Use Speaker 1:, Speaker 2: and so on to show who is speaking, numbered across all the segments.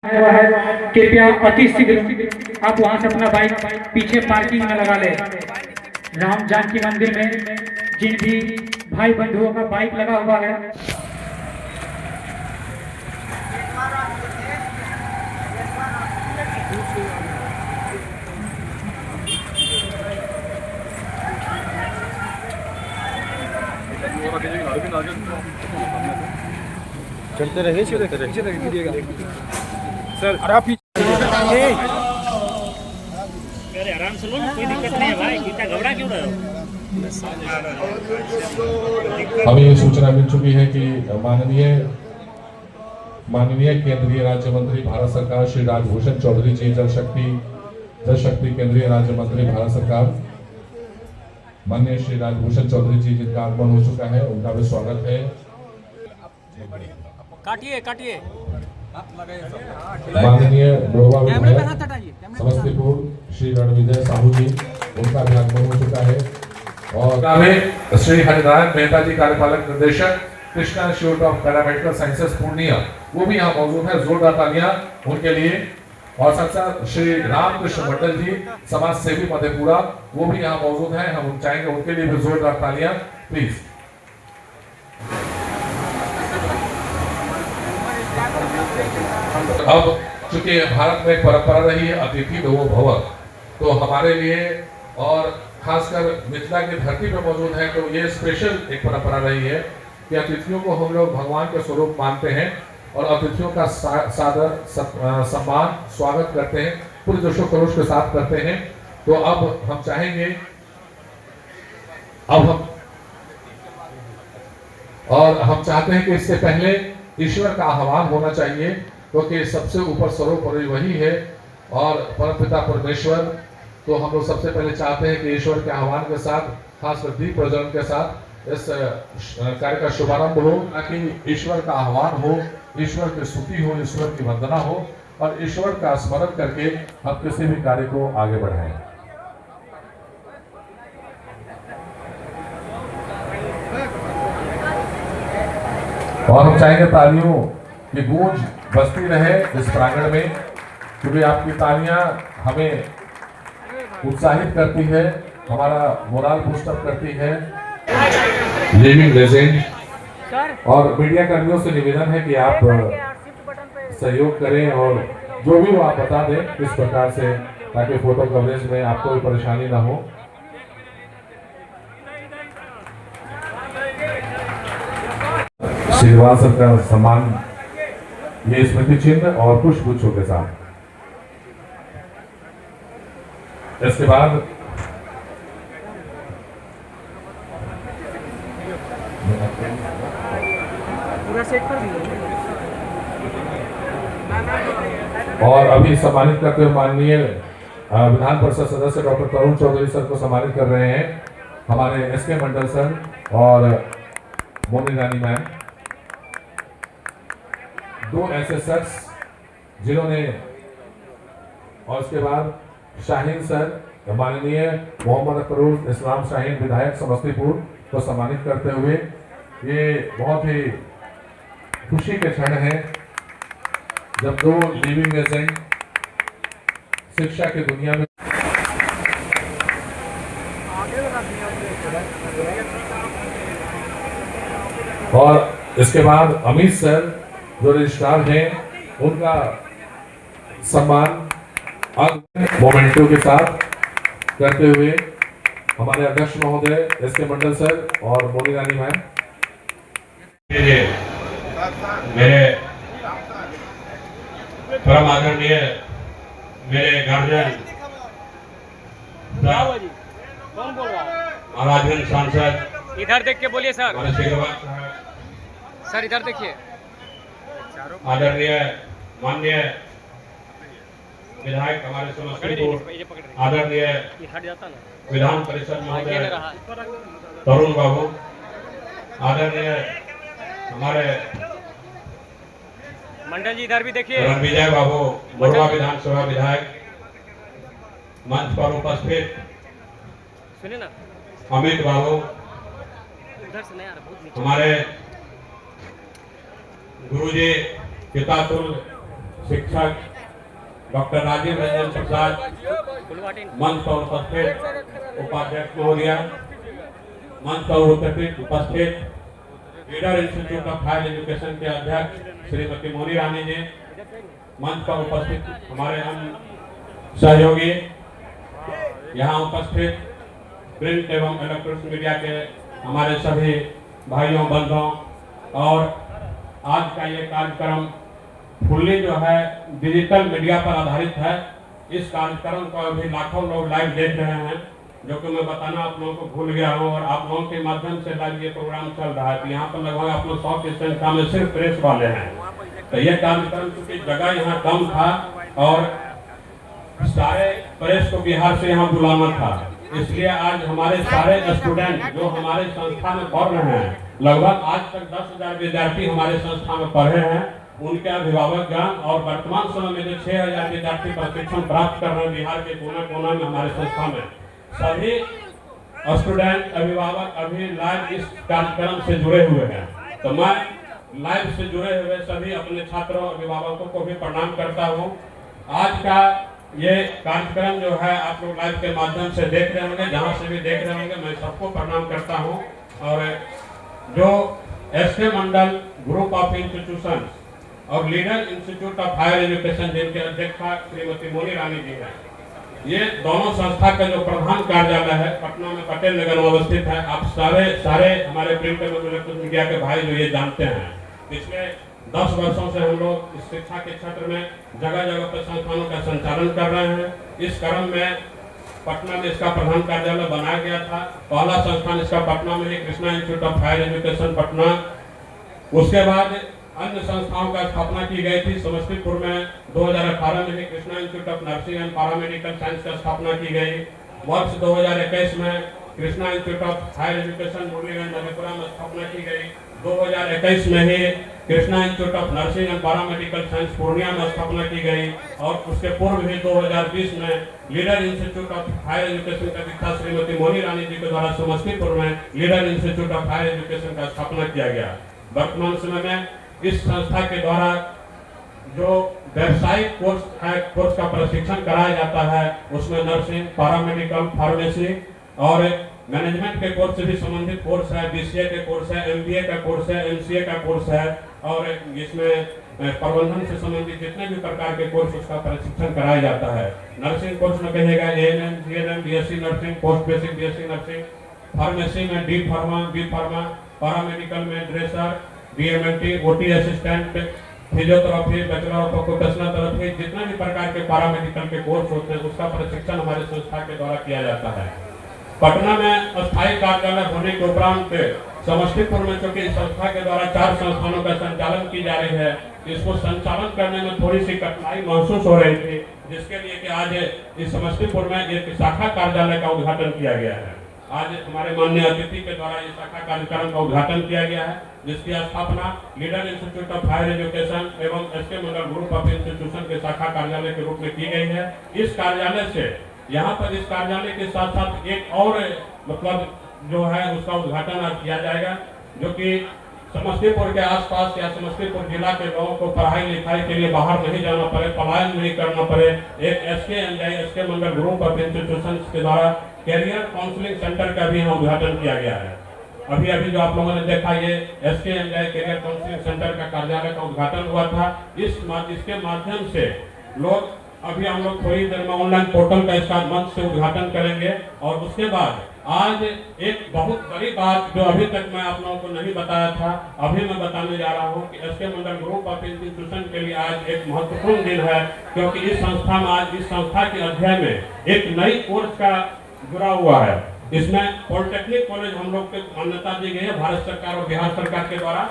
Speaker 1: हुआ है, कृपया अति शीघ्र आप वहां से अपना बाइक पीछे पार्किंग में लगा ले। राम जानकी मंदिर में जिन भी भाई बंधुओं का बाइक लगा हुआ है,
Speaker 2: चलते रहिए, चलते रहिए सर। अरे आप
Speaker 3: अरे आराम से लो ना, कोई दिक्कत नहीं है भाई, इतना घबरा क्यों रहे हो?
Speaker 4: हमें ये सूचना मिल चुकी है कि माननीय केंद्रीय राज्य मंत्री भारत सरकार श्री राजभूषण चौधरी जी जल शक्ति केंद्रीय राज्य मंत्री भारत सरकार माननीय श्री राजभूषण चौधरी जी जिनका आगमन हो चुका है, उनका भी स्वागत है।
Speaker 3: काटिए
Speaker 4: माननीय बुढ़वा विधायक समस्तीपुर श्री रणविजय साहू जी, उनका भी आगमन हो चुका है। और श्री हरिनारायण मेहता जी कार्यपालक निदेशक Krishna institute of paramedical sciences Purnia, वो भी यहाँ मौजूद है। जोरदार तालियां उनके लिए। और साथ साथ श्री रामकृष्ण मंडल जी समाज सेवी मधेपुरा, वो भी यहाँ मौजूद हैं। हम चाहेंगे उनके लिए भी जोरदार तालियां प्लीज। अब चूंकि भारत में एक परंपरा रही है अतिथि देवो भव, तो हमारे लिए और खासकर मिथिला की धरती पर मौजूद है, तो ये स्पेशल एक परंपरा रही है कि अतिथियों को हम लोग भगवान के स्वरूप मानते हैं और अतिथियों का सादर सम्मान स्वागत करते हैं, पूरे जोशो खरोश के साथ करते हैं। तो अब हम चाहेंगे, हम चाहते हैं कि इससे पहले ईश्वर का आह्वान होना चाहिए, क्योंकि सबसे ऊपर सर्वोपरि वही है और परमपिता परमेश्वर। तो हम लोग सबसे पहले चाहते हैं कि ईश्वर के आह्वान के साथ, खासकर दीप प्रज्वलन के साथ इस कार्य का शुभारंभ हो, ताकि ईश्वर का आह्वान हो, ईश्वर की स्तुति हो, ईश्वर की वंदना हो और ईश्वर का स्मरण करके हम किसी भी कार्य को आगे बढ़ाएं। और हम चाहेंगे तालियों की गूंज बजती रहे इस प्रांगण में, क्योंकि आपकी तालियां हमें उत्साहित करती है, हमारा मोरल बूस्ट अप करती है। लिविंग लेजेंड और मीडिया कर्मियों से निवेदन है कि आप सहयोग करें और जो भी वो आप बता दें किस प्रकार से, ताकि फोटो कवरेज में आपको भी परेशानी ना हो। श्रीवाल सर का सम्मान ये स्मृति चिन्ह और पुष्पगुच्छों के साथ। इसके बाद और अभी सम्मानित करते हुए माननीय विधान परिषद सदस्य डॉक्टर तरुण चौधरी सर को सम्मानित कर रहे हैं हमारे एसके मंडल सर और मोनी रानी मैम, दो ऐसे शख्स जिन्होंने। और उसके बाद शाहीन सर, माननीय मोहम्मद अकरूर इस्लाम शाहीन विधायक समस्तीपुर को सम्मानित करते हुए, ये बहुत ही खुशी के क्षण है जब दो लिविंग लेजेंड शिक्षा की दुनिया में। और इसके बाद अमित सर जो रजिस्ट्रार हैं, उनका सम्मान मोमेंटो के साथ करते हुए हमारे अध्यक्ष महोदय एसके मंडल सर और मोनी रानी मैम।
Speaker 5: मेरे परम आदरणीय मेरे गार्जियन
Speaker 3: कौन बोल रहा है?
Speaker 5: महाराजगंज सांसद,
Speaker 3: इधर देख के बोलिए सर।
Speaker 5: सर
Speaker 3: इधर देखिए।
Speaker 5: आदरणीय माननीय विधायक हमारे समस्तीपुर, आदरणीय विधान परिषद महोदय तरुण बाबू, आदरणीय हमारे
Speaker 3: मंडल जी इधर भी देखिए।
Speaker 5: रणविजय बाबू, बुढ़वा विधानसभा विधायक, मंच पर उपस्थित
Speaker 3: सुनिए ना,
Speaker 5: अमित बाबू,
Speaker 3: इधर से नहीं आ रहा,
Speaker 5: हमारे गुरुजी पितातुल शिक्षक डॉक्टर राजीव रंजन प्रसाद, मंच पर उपस्थित उपाध्यक्ष महोदय, मंच पर उपस्थित leader institute of higher education के अध्यक्ष श्रीमती मोनी रानी जी, मंच पर उपस्थित हमारे हम सहयोगी, यहाँ उपस्थित प्रिंट एवं इलेक्ट्रॉनिक मीडिया के हमारे सभी भाइयों बंधुओं, और आज का ये कार्यक्रम फुल्ली जो है डिजिटल मीडिया पर आधारित है। इस कार्यक्रम को अभी लाखों लोग लाइव देख रहे हैं, जो कि मैं बताना आप लोगों को भूल गया हूँ, और आप लोगों के माध्यम से लाइव ये प्रोग्राम चल रहा है। तो यहाँ पर लगभग आप लोग 100 की संख्या में सिर्फ प्रेस वाले हैं। तो ये कार्यक्रम चूंकि जगह यहाँ कम था और सारे प्रेस को बिहार से यहाँ बुलाना था, इसलिए आज हमारे सारे स्टूडेंट जो हमारे संस्था में पढ़ रहे हैं, लगभग आज तक 10,000 विद्यार्थी हमारे संस्था में पढ़े हैं, उनके अभिभावकगण और वर्तमान समय में जो 6,000 विद्यार्थी प्रशिक्षण प्राप्त कर रहे हैं बिहार के कोने कोने में हमारे संस्था में, सभी स्टूडेंट अभिभावक अभी लाइव इस कार्यक्रम से जुड़े हुए हैं। तो मैं लाइव से जुड़े हुए सभी अपने छात्रों अभिभावकों को भी प्रणाम करता हूँ। आज का ये कार्यक्रम जो है आप लोग लाइव के माध्यम से देख रहे होंगे, जहाँ से भी देख रहे होंगे, मैं सबको प्रणाम करता हूँ। और जो SK Mandal group of institution और leader institute of higher education जिनके अध्यक्षा श्रीमती मोनी रानी जी हैं, ये दोनों संस्था का जो प्रधान कार्यालय है पटना में पटेल नगर में अवस्थित है। आप सारे हमारे प्रिंट एवं इलेक्ट्रॉनिक मीडिया के भाई जो ये जानते हैं, पिछले 10 वर्षों से हम लोग इस शिक्षा के क्षेत्र में जगह जगह पर संस्थानों का संचालन कर रहे हैं। इस क्रम में पटना में इसका प्रधान कार्यालय बनाया गया था। पहला संस्थान इसका पटना में है, Krishna institute of higher education Patna. उसके बाद अन्य संस्थाओं का स्थापना की गई थी। समस्तीपुर में 2018 में ही Krishna institute of nursing and paramedical science का स्थापना की गई। वर्ष 2021 में Krishna institute of higher education Murliganj Madhepura में स्थापना की गई। 2021 में ही Krishna institute of nursing and paramedical science Purnia में स्थापना की गई। और उसके पूर्व भी 2020 में leader institute of higher education का दीक्षा श्रीमती मोनी रानी जी के द्वारा समस्तीपुर में leader institute of higher education का स्थापना किया गया। वर्तमान समय में इस संस्था के द्वारा जो व्यावसायिक कोर्स का प्रशिक्षण कराया जाता है, उसमें नर्सिंग, पैरामेडिकल, फार्मेसी और मैनेजमेंट के कोर्स से भी संबंधित कोर्स है, बीसीए के कोर्स है, एमबीए का कोर्स है, एमसीए का कोर्स है, और इसमें प्रबंधन से संबंधित जितने भी प्रकार के कोर्स उसका प्रशिक्षण कराया जाता है। नर्सिंग कोर्स में कहिएगा ANM, GNM, BSc nursing, post basic BSc nursing, pharmacy में D pharma, B pharma, paramedical में dresser, DMLT, OT assistant, physiotherapy, bachelor of occupational therapy, जितने भी प्रकार के पैरामेडिकल के कोर्स होते हैं उसका प्रशिक्षण हमारे संस्था के द्वारा किया जाता है। पटना में अस्थायी कार्यालय होने के उपरांत समस्तीपुर में चूंकि संस्था के द्वारा 4 संस्थानों का संचालन की जा रही है, इसको संचालन करने में थोड़ी सी कठिनाई महसूस हो रही थी, जिसके लिए कि आज इस समस्तीपुर में एक शाखा कार्यालय का उद्घाटन किया गया है। आज हमारे माननीय अतिथि के द्वारा इस शाखा कार्यक्रम का उद्घाटन किया गया है, जिसकी स्थापना leader institute of higher education एवं SK Mandal group of institution के शाखा कार्यालय के रूप में की गई है। इस कार्यालय से यहाँ पर इस कार्यालय के साथ साथ एक और मतलब जो है उसका उद्घाटन आज किया जाएगा, जो कि समस्तीपुर के आसपास या समस्तीपुर जिला के लोगों को पढ़ाई लिखाई के लिए बाहर नहीं जाना पड़े, पलायन नहीं करना पड़े। एक SK Mandal group of institution के द्वारा कैरियर काउंसलिंग सेंटर का भी यहाँ उद्घाटन किया गया है। अभी जो आप लोगों ने देखा ये एसके कैरियर काउंसलिंग सेंटर का कार्यालय का उद्घाटन हुआ था। इसके माध्यम से लोग अभी हम लोग थोड़ी देर में ऑनलाइन पोर्टल का इसका मंच से उद्घाटन करेंगे। और उसके बाद आज एक बहुत बड़ी बात जो अभी तक मैं आप लोगों को नहीं बताया था, अभी मैं बताने जा रहा हूं कि SK Mandal group of institution के लिए आज एक महत्वपूर्ण दिन है, क्योंकि इस संस्था में आज इस संस्था के अध्याय में एक नई कोर्स का जुड़ा हुआ है। इसमें पॉलिटेक्निक कॉलेज हम लोग को मान्यता दी गई है भारत सरकार और बिहार सरकार के द्वारा।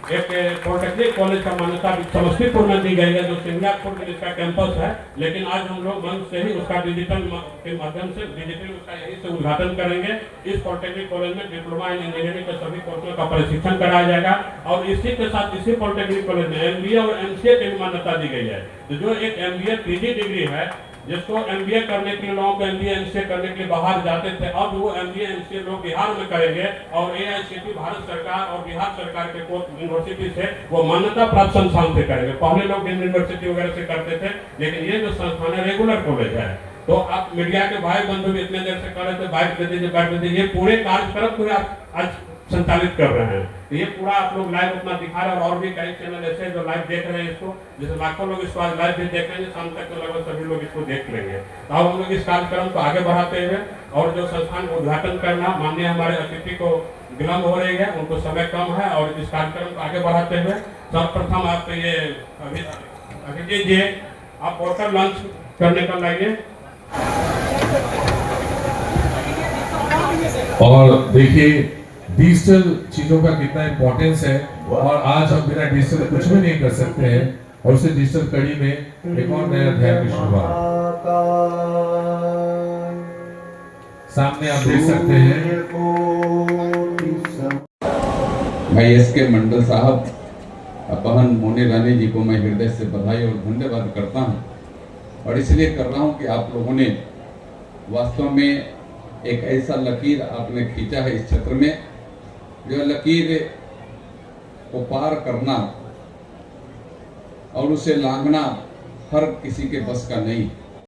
Speaker 5: एक पॉलिटेक्निक कॉलेज का मान्यता समस्तीपुर में दी गई है, जो सिंगापुर में जिसका कैंपस है। लेकिन आज हम लोग मंच से ही उसका डिजिटल के माध्यम से उसका यही से उद्घाटन करेंगे। इस पॉलिटेक्निक कॉलेज में डिप्लोमा इन इंजीनियरिंग के सभी कोर्सों का प्रशिक्षण कराया जाएगा। और इसी के साथ इसी पॉलिटेक्निक कॉलेज में एमबीए और एमसीए की भी मान्यता दी गई है। तो जो एक एमबीए पीजी डिग्री है जिसको MBA करने के लिए लोगों को MBA MCA करने के लिए बाहर जाते थे, अब वो MBA MCA लोग बिहार में करेंगे और AICTE भारत सरकार और बिहार सरकार के कोर्स यूनिवर्सिटी से वो मान्यता प्राप्त संस्थान से करेंगे। पहले लोग यूनिवर्सिटी वगैरह से करते थे, लेकिन ये जो संस्थान है रेगुलर कॉलेज है। तो आप मीडिया के भाई बंधु भी इतने देर से कर रहे थे, बाइट दे दीजिए, बाइट दे दीजिए, ये पूरे कार्यक्रम को आप आज संचालित कर रहे हैं। तो ये पूरा आप लोग लाइव अपना दिखा रहे हैं और भी कई चैनल ऐसे जो लाइव देख रहे हैं इसको, जैसे लाखों लोग इसको आज लाइव भी देख रहे हैं, शाम तक तो लगभग सभी लोग इसको देख लेंगे। तो अब हम लोग इस कार्यक्रम को आगे बढ़ाते हुए और जो संस्थान को उद्घाटन करना माननीय हमारे अतिथि को विलम्ब हो रही है, उनको समय कम है, और इस कार्यक्रम को आगे बढ़ाते हुए सर्वप्रथम आप ये अभिजीत जी आप पोर्टल लॉन्च करने का लाइए।
Speaker 4: और देखिए डिजिटल चीजों का कितना इम्पोर्टेंस है, और आज हम बिना डिजिटल कुछ भी नहीं कर सकते हैं, और उसे डिजिटल कड़ी में एक और नया अध्याय की शुरुआत सामने आप देख सकते हैं।
Speaker 6: भाई एसके मंडल साहब, बहन मोनी रानी जी को मैं हृदय से बधाई और धन्यवाद करता हूं, और इसलिए कर रहा हूं कि आप लोगों ने वास्तव में एक ऐसा लकीर आपने खींचा है इस क्षेत्र में, जो लकीर को पार करना और उसे लांघना हर किसी के बस का नहीं।